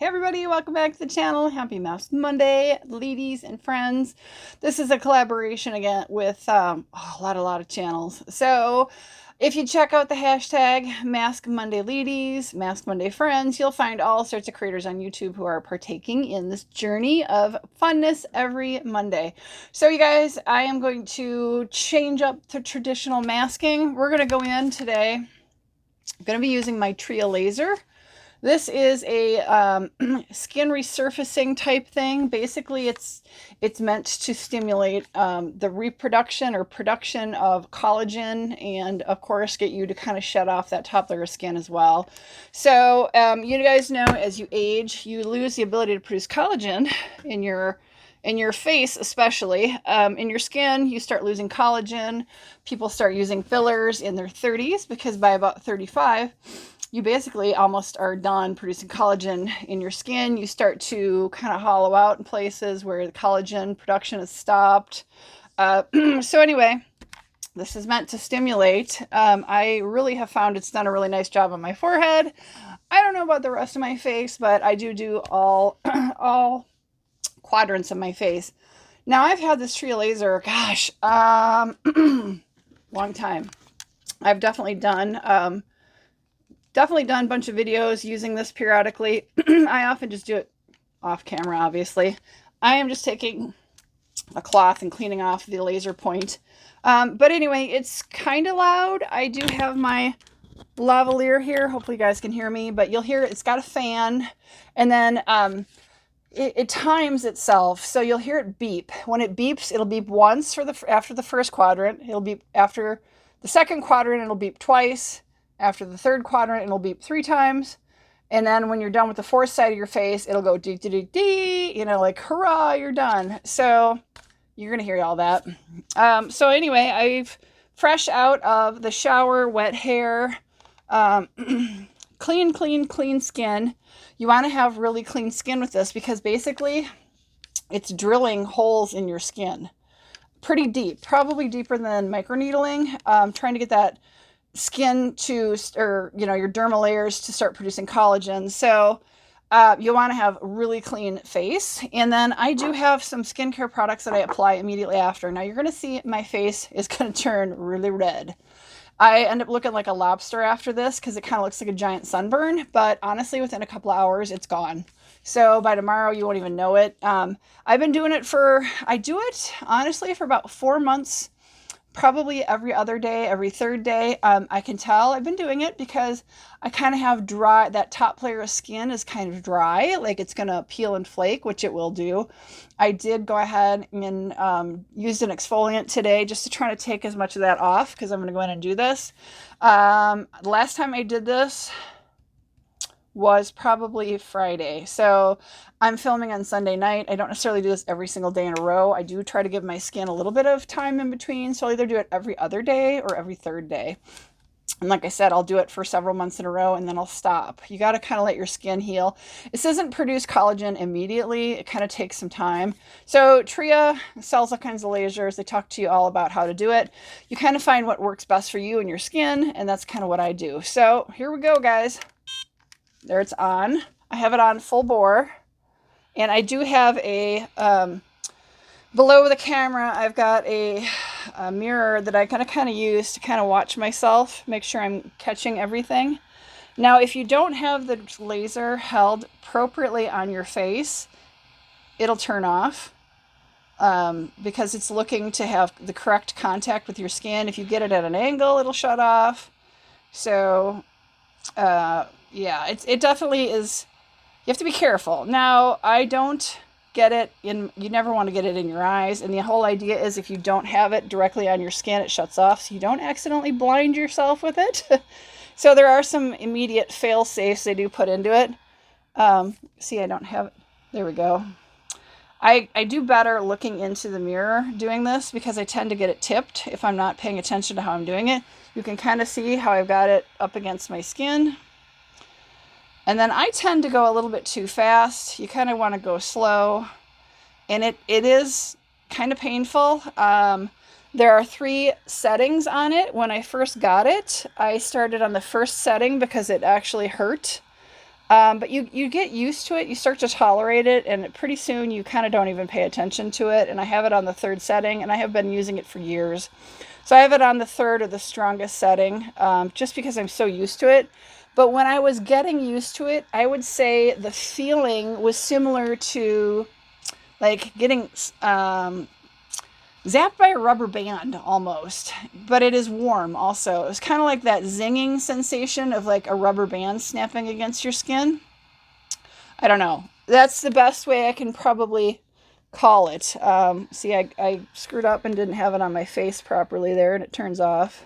Hey everybody, welcome back to the channel. Happy Mask Monday, ladies and friends. This is a collaboration again with a lot of channels. So if you check out the hashtag Mask Monday Ladies, Mask Monday Friends, you'll find all sorts of creators on YouTube who are partaking in this journey of funness every Monday. So you guys, I am going to change up the traditional masking. We're going to go in today. I'm going to be using my Tria Laser. This is a skin resurfacing type thing. Basically, it's meant to stimulate the reproduction or production of collagen and, of course, get you to kind of shed off that top layer of skin as well. So you guys know as you age, you lose the ability to produce collagen in your face, especially. In your skin, you start losing collagen. People start using fillers in their 30s because by about 35, you basically almost are done producing collagen in your skin. You start to kind of hollow out in places where the collagen production has stopped. So anyway, this is meant to stimulate. I really have found it's done a really nice job on my forehead. I don't know about the rest of my face, but I do all quadrants of my face. Now I've had this Tria Laser, gosh, long time. I've definitely done a bunch of videos using this periodically. I often just do it off camera, obviously. I am just taking a cloth and cleaning off the laser point. But anyway, it's kind of loud. I do have my lavalier here. Hopefully you guys can hear me, but you'll hear it's got a fan, and then it times itself, so you'll hear it beep. When it beeps, it'll beep once after the first quadrant. It'll beep after the second quadrant. It'll beep twice. After the third quadrant, it'll beep 3 times. And then when you're done with the fourth side of your face, it'll go dee, dee, dee, dee, you know, like, hurrah, you're done. So you're going to hear all that. So anyway, I've fresh out of the shower, wet hair, clean skin. You want to have really clean skin with this because basically it's drilling holes in your skin. Pretty deep, probably deeper than microneedling. Trying to get that skin to, or your dermal layers to start producing collagen. So you want to have a really clean face. And then I do have some skincare products that I apply immediately after. Now you're going to see my face is going to turn really red. I end up looking like a lobster after this because it kind of looks like a giant sunburn, but honestly within a couple of hours it's gone. So by tomorrow you won't even know it. I've been doing it I do it honestly for about 4 months. Probably every other day, every third day. I can tell I've been doing it because I kind of have dry, that top layer of skin is kind of dry, like it's going to peel and flake, which it will do. I did go ahead and used an exfoliant today just to try to take as much of that off because I'm going to go in and do this. Last time I did this was probably Friday. So I'm filming on Sunday night. I don't necessarily do this every single day in a row. I do try to give my skin a little bit of time in between. So I'll either do it every other day or every third day. And like I said, I'll do it for several months in a row and then I'll stop. You got to kind of let your skin heal. This doesn't produce collagen immediately. It kind of takes some time. So Tria sells all kinds of lasers. They talk to you all about how to do it. You kind of find what works best for you and your skin. And that's kind of what I do. So here we go, guys. There it's on. I have it on full bore. And I do have a, below the camera, I've got a mirror that I kind of use to kind of watch myself, make sure I'm catching everything. Now, if you don't have the laser held appropriately on your face, it'll turn off because it's looking to have the correct contact with your skin. If you get it at an angle, it'll shut off. So, yeah, it definitely is. You have to be careful. Now, I don't get it in, you never want to get it in your eyes. And the whole idea is if you don't have it directly on your skin, it shuts off. So you don't accidentally blind yourself with it. So there are some immediate fail safes they do put into it. See, I don't have it. There we go. I do better looking into the mirror doing this because I tend to get it tipped if I'm not paying attention to how I'm doing it. You can kind of see how I've got it up against my skin. And then I tend to go a little bit too fast. You kind of want to go slow. And it is kind of painful. There are 3 settings on it. When I first got it, I started on the first setting because it actually hurt. But you get used to it, you start to tolerate it, and pretty soon you kind of don't even pay attention to it. And I have it on the 3rd setting, and I have been using it for years. So I have it on the 3rd or the strongest setting, just because I'm so used to it. But when I was getting used to it, I would say the feeling was similar to like getting zapped by a rubber band almost, but it is warm also. It was kind of like that zinging sensation of like a rubber band snapping against your skin. I don't know. That's the best way I can probably call it. See, I screwed up and didn't have it on my face properly there, and it turns off.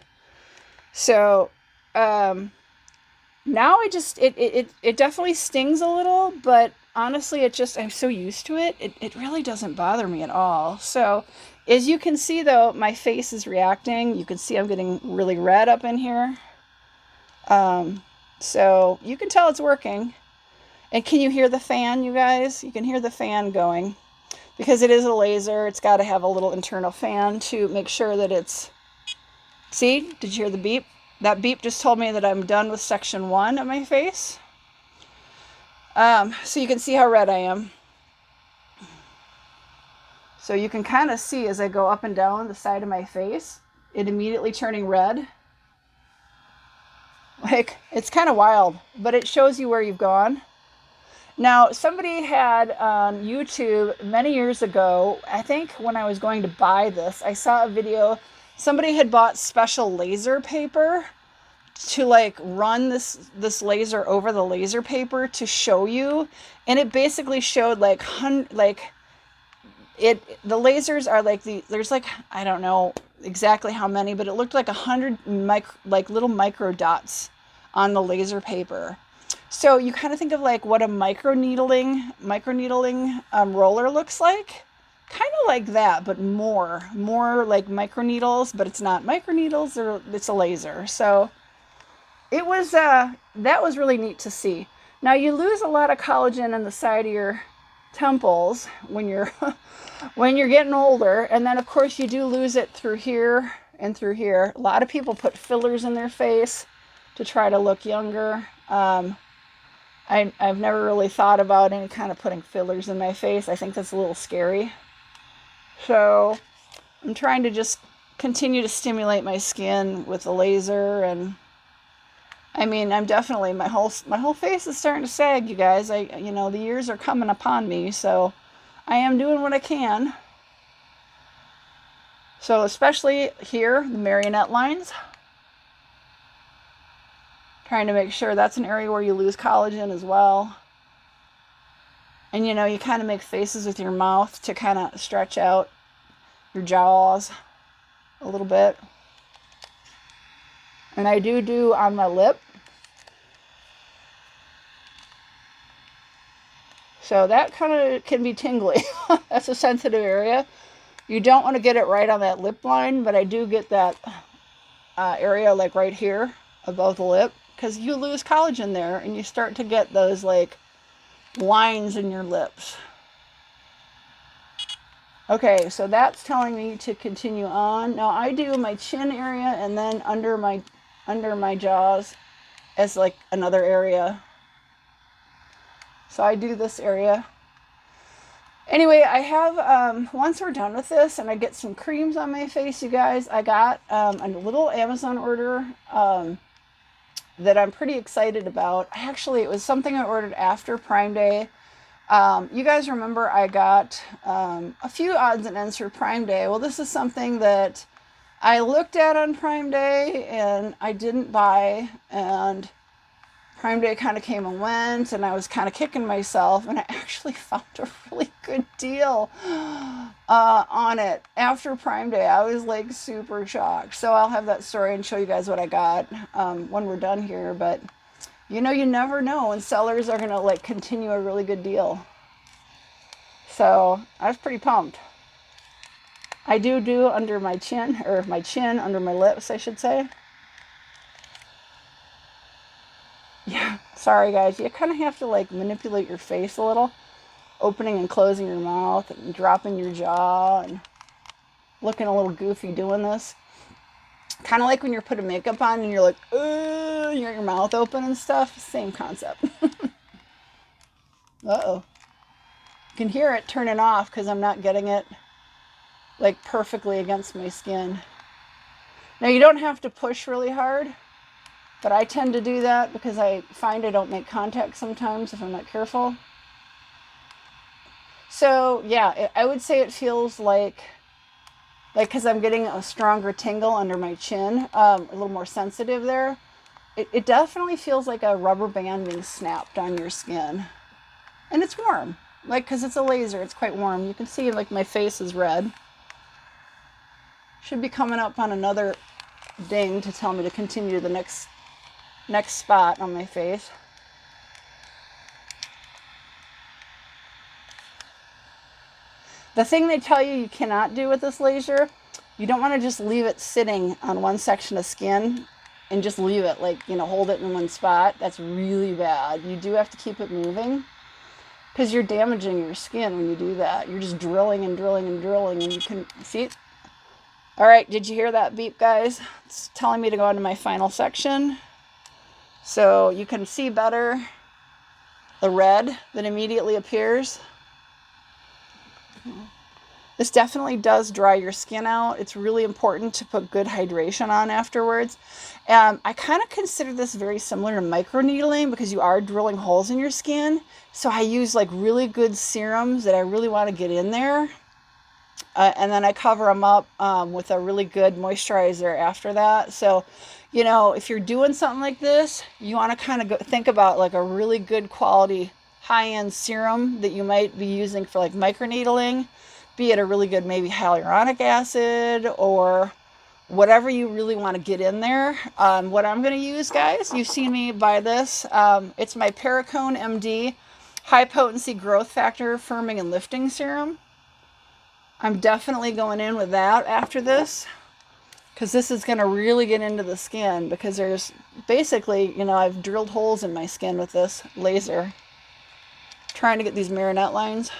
So now it definitely stings a little, but honestly, I'm so used to it, it really doesn't bother me at all. So as you can see though, my face is reacting. You can see I'm getting really red up in here. So you can tell it's working. And can you hear the fan, you guys? You can hear the fan going. Because it is a laser, it's got to have a little internal fan to make sure that it's... See? Did you hear the beep? That beep just told me that I'm done with section 1 of my face. So you can see how red I am. So you can kind of see as I go up and down the side of my face, it immediately turning red. Like, it's kind of wild, but it shows you where you've gone. Now, somebody had on YouTube many years ago, I think when I was going to buy this, I saw a video. Somebody had bought special laser paper to like run this laser over the laser paper to show you, and it basically showed the lasers are like there's like, I don't know exactly how many, but it looked like 100 little micro dots on the laser paper. So you kind of think of like what a microneedling roller looks like. Kind of like that, but more like microneedles, but it's not microneedles, it's a laser. So it was, that was really neat to see. Now you lose a lot of collagen on the side of your temples when you're, when you're getting older. And then of course you do lose it through here and through here. A lot of people put fillers in their face to try to look younger. I've never really thought about any kind of putting fillers in my face. I think that's a little scary. So I'm trying to just continue to stimulate my skin with the laser. And I mean, I'm definitely, my whole face is starting to sag, you guys. The years are coming upon me, so I am doing what I can. So especially here, the marionette lines. Trying to make sure that's an area where you lose collagen as well. And you kind of make faces with your mouth to kind of stretch out your jaws a little bit. And I do on my lip. So that kind of can be tingly. That's a sensitive area. You don't want to get it right on that lip line, but I do get that area like right here above the lip. Because you lose collagen there and you start to get those like lines in your lips. Okay, so that's telling me to continue on. Now I do my chin area and then under my jaws as like another area. So I do this area. Anyway, I have, once we're done with this and I get some creams on my face, you guys, I got a little Amazon order that I'm pretty excited about. Actually, it was something I ordered after Prime Day. You guys remember I got a few odds and ends for Prime Day. Well, this is something that I looked at on Prime Day and I didn't buy, and Prime Day kind of came and went, and I was kind of kicking myself, and I actually found a really good deal on it after Prime Day. I was like super shocked. So I'll have that story and show you guys what I got when we're done here. But you never know when sellers are gonna like continue a really good deal. So I was pretty pumped. I do under my chin, or my chin under my lips, I should say. Yeah, sorry guys, you kind of have to like manipulate your face a little, opening and closing your mouth and dropping your jaw and looking a little goofy doing this. Kind of like when you're putting makeup on and you're like, you got your mouth open and stuff. Same concept. Uh-oh. You can hear it turning off because I'm not getting it like perfectly against my skin. Now you don't have to push really hard, but I tend to do that because I find I don't make contact sometimes if I'm not careful. So yeah, I would say it feels like because I'm getting a stronger tingle under my chin, a little more sensitive there. It definitely feels like a rubber band being snapped on your skin. And it's warm. Like, because it's a laser, it's quite warm. You can see, like, my face is red. Should be coming up on another ding to tell me to continue to the next spot on my face. The thing they tell you cannot do with this laser, you don't want to just leave it sitting on one section of skin and just leave it, like, hold it in one spot. That's really bad. You do have to keep it moving because you're damaging your skin when you do that. You're just drilling and drilling and drilling, and you can see. All right, did you hear that beep, guys? It's telling me to go into my final section. So you can see better the red that immediately appears. This definitely does dry your skin out. It's really important to put good hydration on afterwards. I kind of consider this very similar to microneedling because you are drilling holes in your skin. So I use like really good serums that I really want to get in there. And then I cover them up with a really good moisturizer after that. So, if you're doing something like this, you want to kind of think about like a really good quality high-end serum that you might be using for like microneedling. Be it a really good maybe hyaluronic acid or whatever you really want to get in there. What I'm going to use, guys, you've seen me buy this. It's my Perricone MD High Potency Growth Factor Firming and Lifting Serum. I'm definitely going in with that after this because this is going to really get into the skin because there's basically, I've drilled holes in my skin with this laser. Trying to get these marionette lines.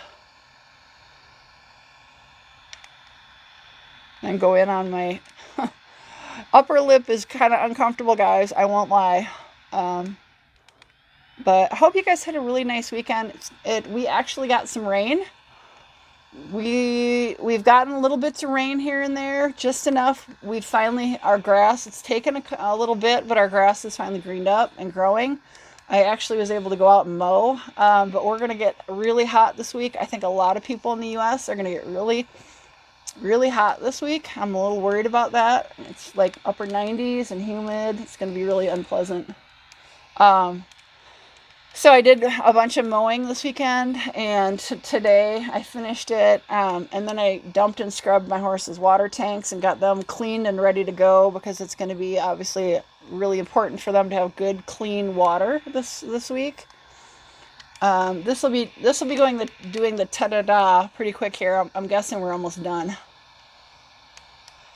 And go in on my upper lip is kind of uncomfortable, guys. I won't lie. But I hope you guys had a really nice weekend. We actually got some rain. We've gotten little bits of rain here and there, just enough. Our grass, it's taken a little bit, but our grass is finally greened up and growing. I actually was able to go out and mow, but we're going to get really hot this week. I think a lot of people in the U.S. are going to get really, really hot this week. I'm a little worried about that. It's like upper 90s and humid. It's going to be really unpleasant. So I did a bunch of mowing this weekend, and today I finished it, and then I dumped and scrubbed my horse's water tanks and got them cleaned and ready to go because it's going to be obviously really important for them to have good, clean water this week. This will be doing the ta-da-da pretty quick here. I'm guessing we're almost done.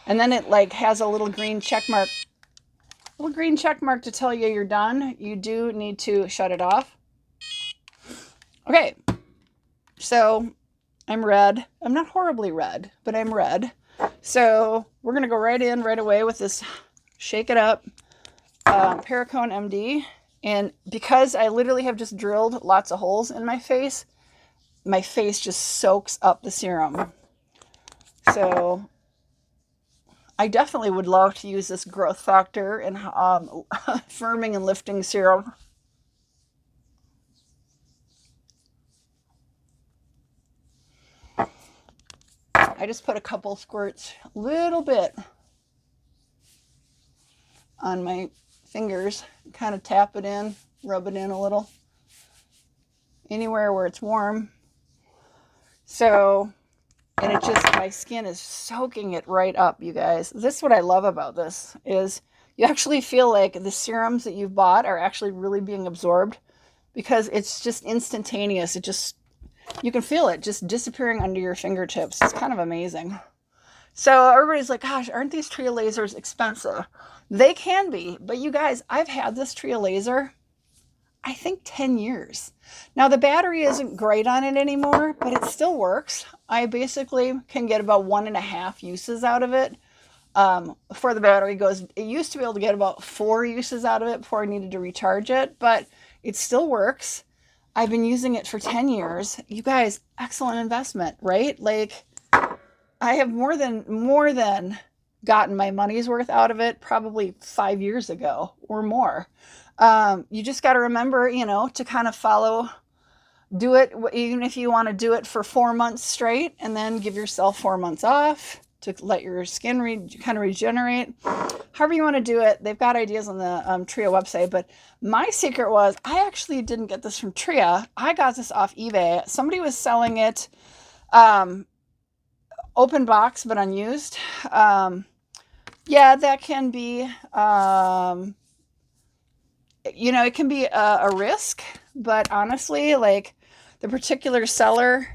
And then it like has a little green check mark to tell you you're done. You do need to shut it off. Okay, so I'm red. I'm not horribly red, but I'm red. So we're going to go right in right away with this Shake It Up Perricone MD. And because I literally have just drilled lots of holes in my face just soaks up the serum. So I definitely would love to use this growth factor and firming and lifting serum. I just put a couple squirts, a little bit on my fingers, kind of tap it in, rub it in a little, anywhere where it's warm. So, and it just, my skin is soaking it right up, you guys. This is what I love about this, is you actually feel like the serums that you've bought are actually really being absorbed because it's just instantaneous. You can feel it just disappearing under your fingertips. It's kind of amazing. So everybody's like, gosh, aren't these Tria lasers expensive? They can be, but you guys, I've had this Tria laser, I think 10 years. Now the battery isn't great on it anymore, but it still works. I basically can get about 1.5 uses out of it before the battery goes. It used to be able to get about 4 uses out of it before I needed to recharge it, but it still works. I've been using it for 10 years. You guys, excellent investment, right? Like, I have more than gotten my money's worth out of it probably 5 years ago or more. You just got to remember, to kind of do it, even if you want to do it for 4 months straight and then give yourself 4 months off to let your skin kind of regenerate. However you want to do it, they've got ideas on the Tria website. But my secret was, I actually didn't get this from Tria. I got this off eBay. Somebody was selling it open box but unused. Yeah, that can be, it can be a risk. But honestly, like, the particular seller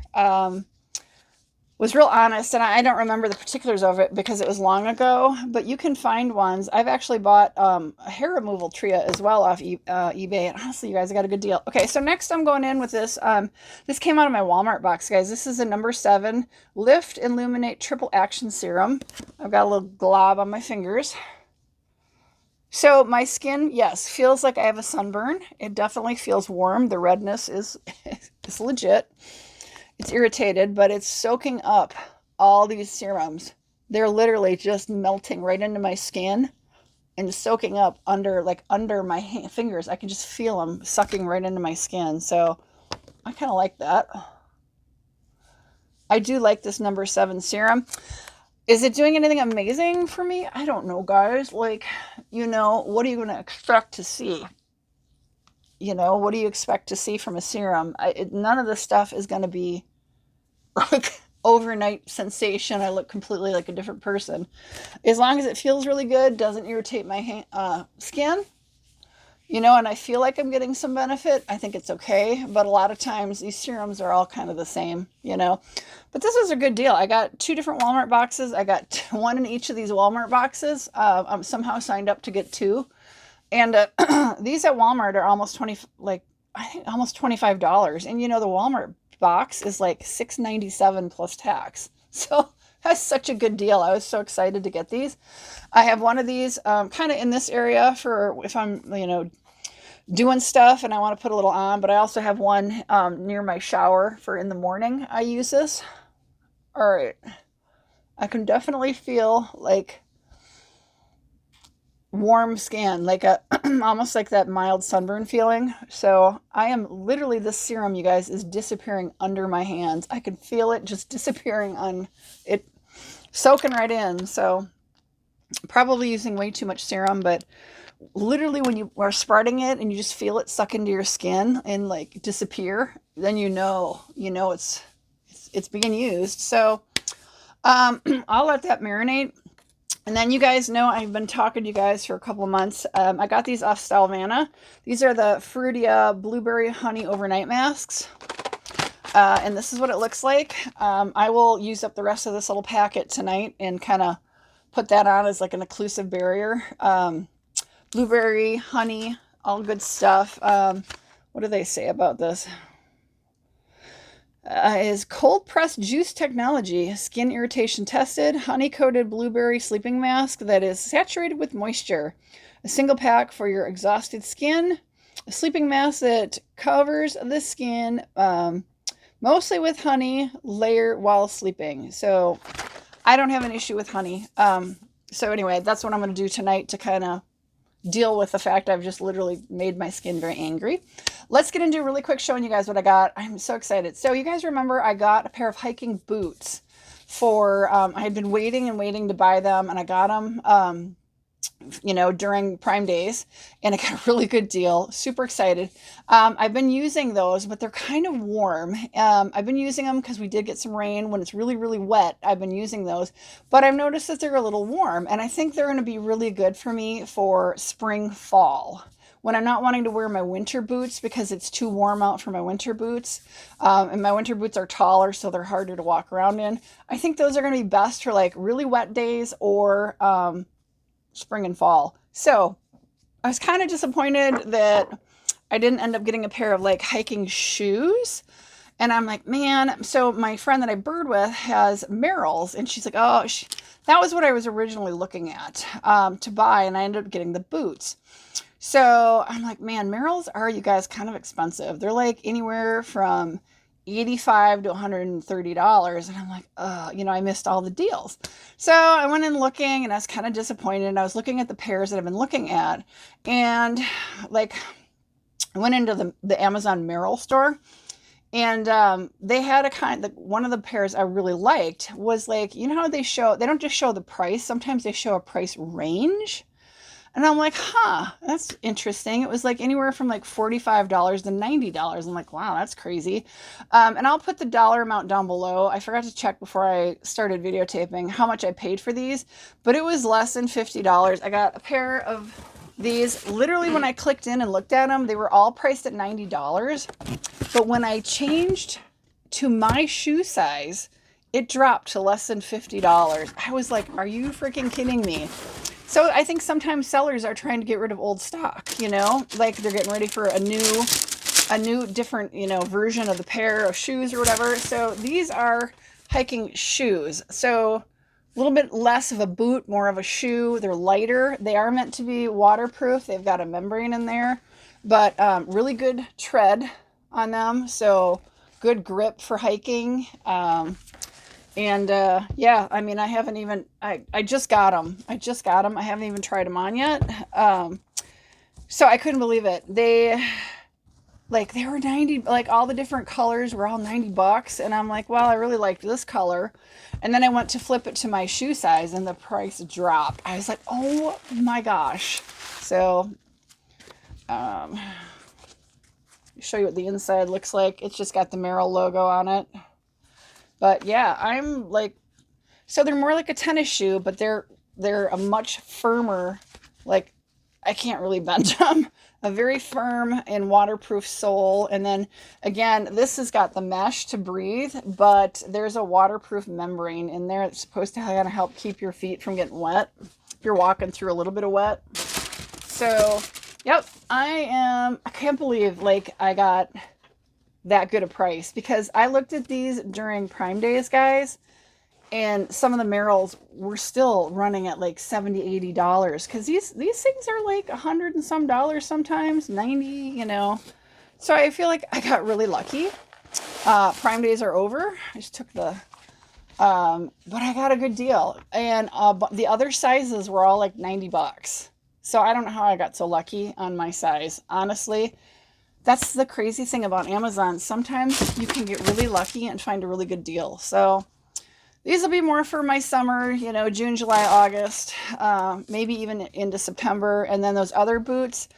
was real honest, and I don't remember the particulars of it because it was long ago, but you can find ones. I've actually bought a hair removal Tria as well off eBay, and honestly, you guys, I got a good deal. Okay, so next I'm going in with this. This came out of my Walmart box, guys. This is a number 7 Lift Illuminate Triple Action Serum. I've got a little glob on my fingers. So my skin, yes, feels like I have a sunburn. It definitely feels warm. The redness is legit. It's irritated, but it's soaking up all these serums. They're literally just melting right into my skin and soaking up under my fingers. I can just feel them sucking right into my skin. So I kind of like that. I do like this number 7 serum. Is it doing anything amazing for me? I don't know, guys. Like, what are you going to expect to see? What do you expect to see from a serum? None of this stuff is going to be like overnight sensation. I look completely like a different person. As long as it feels really good, doesn't irritate my skin, and I feel like I'm getting some benefit, I think it's okay. But a lot of times these serums are all kind of the same, But this was a good deal. I got 2 different Walmart boxes. I got 1 in each of these Walmart boxes. I'm somehow signed up to get 2. And these at Walmart are almost almost $25. And the Walmart box is like $6.97 plus tax. So that's such a good deal. I was so excited to get these. I have one of these kind of in this area for if I'm, doing stuff and I want to put a little on, but I also have one near my shower for in the morning. I use this. All right. I can definitely feel like warm skin, like almost like that mild sunburn feeling. So I am literally, this serum, you guys, is disappearing under my hands. I can feel it just disappearing on it, soaking right in. So probably using way too much serum, but literally when you are spreading it and you just feel it suck into your skin and like disappear, then it's being used. So I'll let that marinate. And then you guys know I've been talking to you guys for a couple of months. I got these off Stylevana. These are the Fruitia Blueberry Honey Overnight Masks. And this is what it looks like. I will use up the rest of this little packet tonight and kind of put that on as like an occlusive barrier. Blueberry, honey, all good stuff. What do they say about this? Is cold pressed juice technology, skin irritation tested, honey coated blueberry sleeping mask that is saturated with moisture. A single pack for your exhausted skin. A sleeping mask that covers the skin mostly with honey, layer while sleeping. So I don't have an issue with honey. So anyway, that's what I'm going to do tonight to kind of deal with the fact I've just literally made my skin very angry. Let's get into really quick showing you guys what I got. I'm so excited. So you guys remember I got a pair of hiking boots for, I had been waiting and waiting to buy them, and I got them, during Prime Days, and I got a really good deal. Super excited. I've been using those, but they're kind of warm. I've been using them because we did get some rain. When it's really, really wet, I've been using those, but I've noticed that they're a little warm, and I think they're going to be really good for me for spring, fall, when I'm not wanting to wear my winter boots because it's too warm out for my winter boots. And my winter boots are taller, so they're harder to walk around in. I think those are going to be best for like really wet days or spring and fall. So I was kind of disappointed that I didn't end up getting a pair of like hiking shoes. And I'm like, man. So my friend that I bird with has Merrells, and she's like, oh, that was what I was originally looking at to buy, and I ended up getting the boots. So I'm like, man, Merrells are, you guys, kind of expensive. They're like anywhere from $85 to $130. And I'm like, I missed all the deals. So I went in looking, and I was kind of disappointed. And I was looking at the pairs that I've been looking at. And like, I went into the Amazon Merrell store. And they had one of the pairs I really liked was like, you know how they don't just show the price. Sometimes they show a price range. And I'm like, that's interesting. It was like anywhere from like $45 to $90. I'm like, wow, that's crazy. And I'll put the dollar amount down below. I forgot to check before I started videotaping how much I paid for these, but it was less than $50. I got a pair of these. Literally, when I clicked in and looked at them, they were all priced at $90. But when I changed to my shoe size, it dropped to less than $50. I was like, are you freaking kidding me? So I think sometimes sellers are trying to get rid of old stock, like they're getting ready for a new different, version of the pair of shoes or whatever. So these are hiking shoes. So a little bit less of a boot, more of a shoe. They're lighter. They are meant to be waterproof. They've got a membrane in there, but really good tread on them. So good grip for hiking. Yeah, I mean, I just got them. I haven't even tried them on yet. So I couldn't believe it. They were 90, like all the different colors were all $90. And I'm like, well, I really liked this color. And then I went to flip it to my shoe size and the price dropped. I was like, oh my gosh. So, show you what the inside looks like. It's just got the Merrell logo on it. But yeah, I'm like, so they're more like a tennis shoe, but they're a much firmer, like, I can't really bend them. A very firm and waterproof sole. And then again, this has got the mesh to breathe, but there's a waterproof membrane in there. It's supposed to kind of help keep your feet from getting wet if you're walking through a little bit of wet. So, yep, I can't believe like I got that good a price, because I looked at these during Prime Days, guys, and some of the Merrells were still running at like $70-$80, because these things are like $100 and some dollars, sometimes $90. So I feel like I got really lucky. Prime Days are over. I just took but I got a good deal, and the other sizes were all like $90. So I don't know how I got so lucky on my size, honestly. That's the crazy thing about Amazon. Sometimes you can get really lucky and find a really good deal. So these will be more for my summer, June, July, August, maybe even into September. And then those other boots,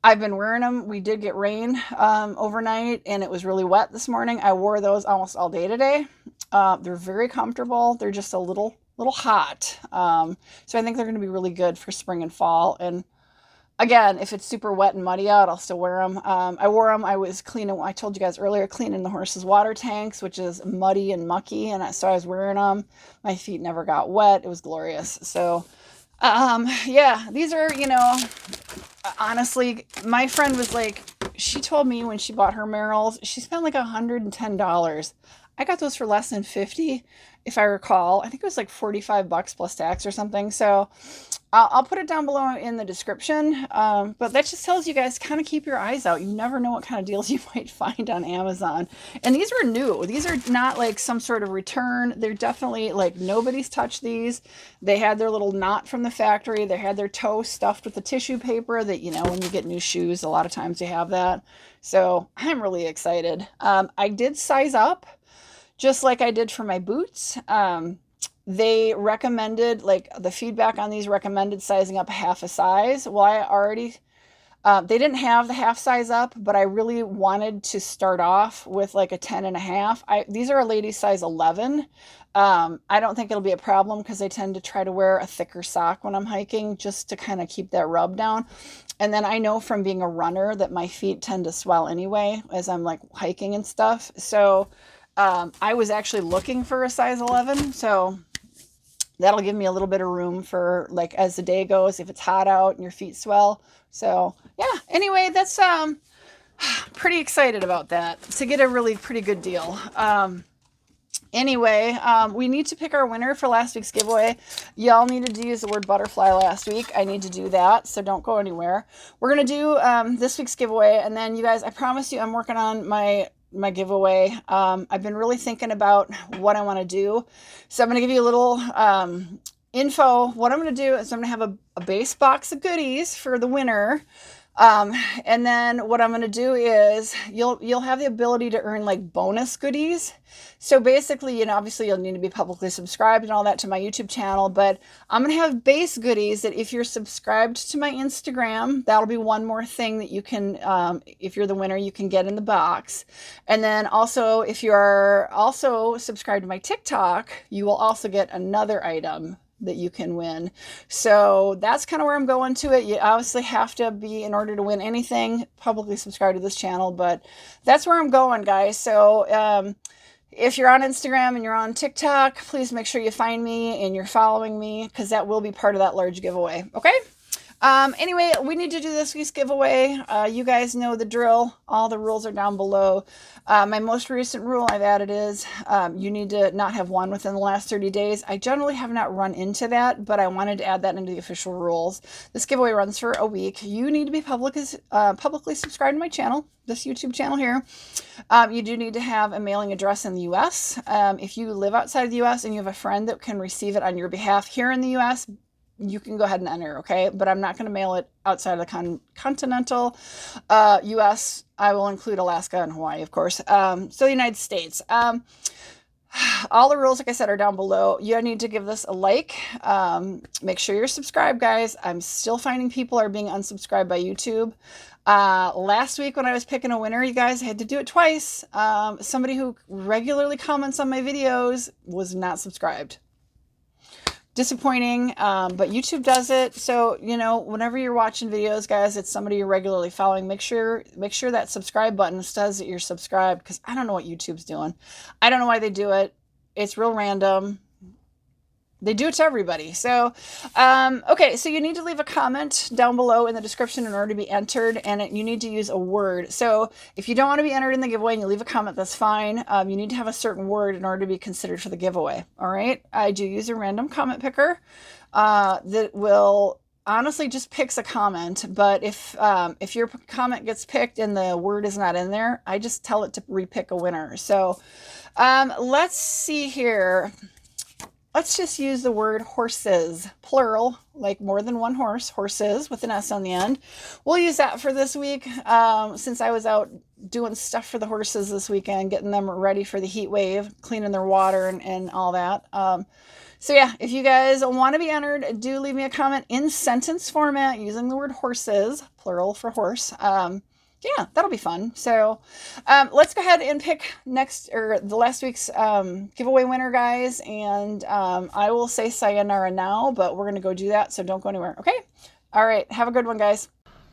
I've been wearing them. We did get rain overnight, and it was really wet this morning. I wore those almost all day today. They're very comfortable. They're just a little hot. So I think they're going to be really good for spring and fall. And again, if it's super wet and muddy out, I'll still wear them. I wore them. I was cleaning, I told you guys earlier, cleaning the horse's water tanks, which is muddy and mucky. And so I was wearing them. My feet never got wet. It was glorious. So, yeah, these are, honestly, my friend was like, she told me when she bought her Merrells, she spent like $110. I got those for less than $50, if I recall. I think it was like $45 plus tax or something. So I'll put it down below in the description. But that just tells you guys, kind of keep your eyes out. You never know what kind of deals you might find on Amazon. And these are new. These are not like some sort of return. They're definitely like nobody's touched these. They had their little knot from the factory. They had their toe stuffed with the tissue paper that, when you get new shoes, a lot of times they have that. So I'm really excited. I did size up, just like I did for my boots. They recommended, like the feedback on these recommended sizing up half a size. Well, I already, they didn't have the half size up, but I really wanted to start off with like a 10.5. These are a ladies size 11. I don't think it'll be a problem, because I tend to try to wear a thicker sock when I'm hiking, just to kind of keep that rub down. And then I know from being a runner that my feet tend to swell anyway as I'm like hiking and stuff. So I was actually looking for a size 11. So that'll give me a little bit of room for like as the day goes, if it's hot out and your feet swell. So yeah, anyway, that's Pretty excited about that to get a really pretty good deal. Anyway, we need to pick our winner for last week's giveaway. Y'all needed to use the word butterfly last week. I need to do that, so don't go anywhere. We're going to do this week's giveaway, and then you guys, I promise you I'm working on my giveaway. I've been really thinking about what I want to do. So I'm going to give you a little info. What I'm going to do is I'm going to have a base box of goodies for the winner. And then what I'm going to do is you'll have the ability to earn like bonus goodies. So basically, obviously you'll need to be publicly subscribed and all that to my YouTube channel, but I'm going to have base goodies that if you're subscribed to my Instagram, that'll be one more thing that you can, if you're the winner, you can get in the box. And then also, if you are also subscribed to my TikTok, you will also get another item that you can win. So that's kind of where I'm going to it. You obviously have to be, in order to win anything, publicly subscribe to this channel, but that's where I'm going, guys. So if you're on Instagram and you're on TikTok, please make sure you find me and you're following me, because that will be part of that large giveaway. Okay. Anyway, we need to do this week's giveaway. You guys know the drill. All the rules are down below. My most recent rule I've added is you need to not have won within the last 30 days. I generally have not run into that, but I wanted to add that into the official rules. This giveaway runs for a week. You need to be publicly subscribed to my channel, this YouTube channel here. You do need to have a mailing address in the U.S. If you live outside of the U.S. and you have a friend that can receive it on your behalf here in the U.S., you can go ahead and enter, okay? But I'm not going to mail it outside of the continental U.S. I will include Alaska and Hawaii, of course. So the United States. All the rules, like I said, are down below. You need to give this a like. Make sure you're subscribed, guys. I'm still finding people are being unsubscribed by YouTube. Last week when I was picking a winner, you guys, I had to do it twice. Somebody who regularly comments on my videos was not subscribed. Disappointing, but YouTube does it. So, whenever you're watching videos, guys, it's somebody you're regularly following. Make sure that subscribe button says that you're subscribed, because I don't know what YouTube's doing. I don't know why they do it. It's real random. They do it to everybody. So, okay, so you need to leave a comment down below in the description in order to be entered, and you need to use a word. So if you don't want to be entered in the giveaway and you leave a comment, that's fine. You need to have a certain word in order to be considered for the giveaway. All right. I do use a random comment picker that will honestly just picks a comment. But if your comment gets picked and the word is not in there, I just tell it to repick a winner. So let's see here. Let's just use the word horses, plural, like more than one horse, horses with an S on the end. We'll use that for this week, since I was out doing stuff for the horses this weekend, getting them ready for the heat wave, cleaning their water and all that. So yeah, if you guys want to be entered, do leave me a comment in sentence format using the word horses, plural for horse. Yeah, that'll be fun. So let's go ahead and pick the last week's giveaway winner, guys. And I will say sayonara now, but we're going to go do that. So don't go anywhere. Okay. All right. Have a good one, guys.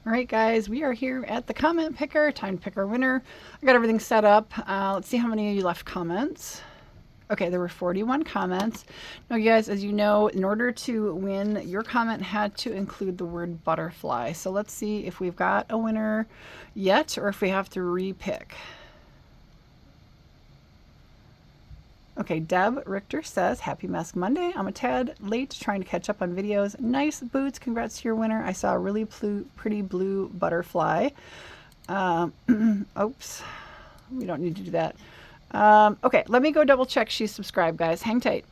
All right, guys, we are here at the comment picker. Time to pick our winner. I got everything set up. Let's see how many of you left comments. Okay, there were 41 comments. Now, you guys, as you know, in order to win, your comment had to include the word butterfly. So let's see if we've got a winner yet or if we have to re-pick. Okay, Deb Richter says, Happy Mask Monday. I'm a tad late trying to catch up on videos. Nice boots. Congrats to your winner. I saw a really pretty blue butterfly. Oops. We don't need to do that. Okay, let me go double check she's subscribed, guys. Hang tight.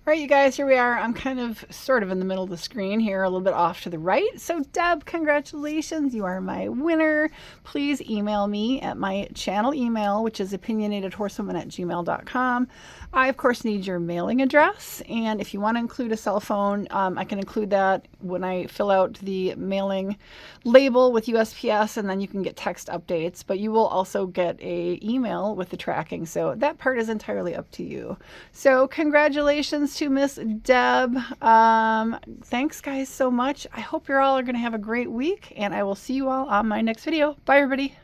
All right, you guys, here we are. I'm kind of sort of in the middle of the screen here, a little bit off to the right. So Deb, congratulations. You are my winner. Please email me at my channel email, which is opinionatedhorsewoman@gmail.com. I, of course, need your mailing address. And if you want to include a cell phone, I can include that when I fill out the mailing label with USPS, and then you can get text updates. But you will also get an email with the tracking. So that part is entirely up to you. So congratulations to Miss Deb. Thanks, guys, so much. I hope you're all are going to have a great week, and I will see you all on my next video. Bye, everybody.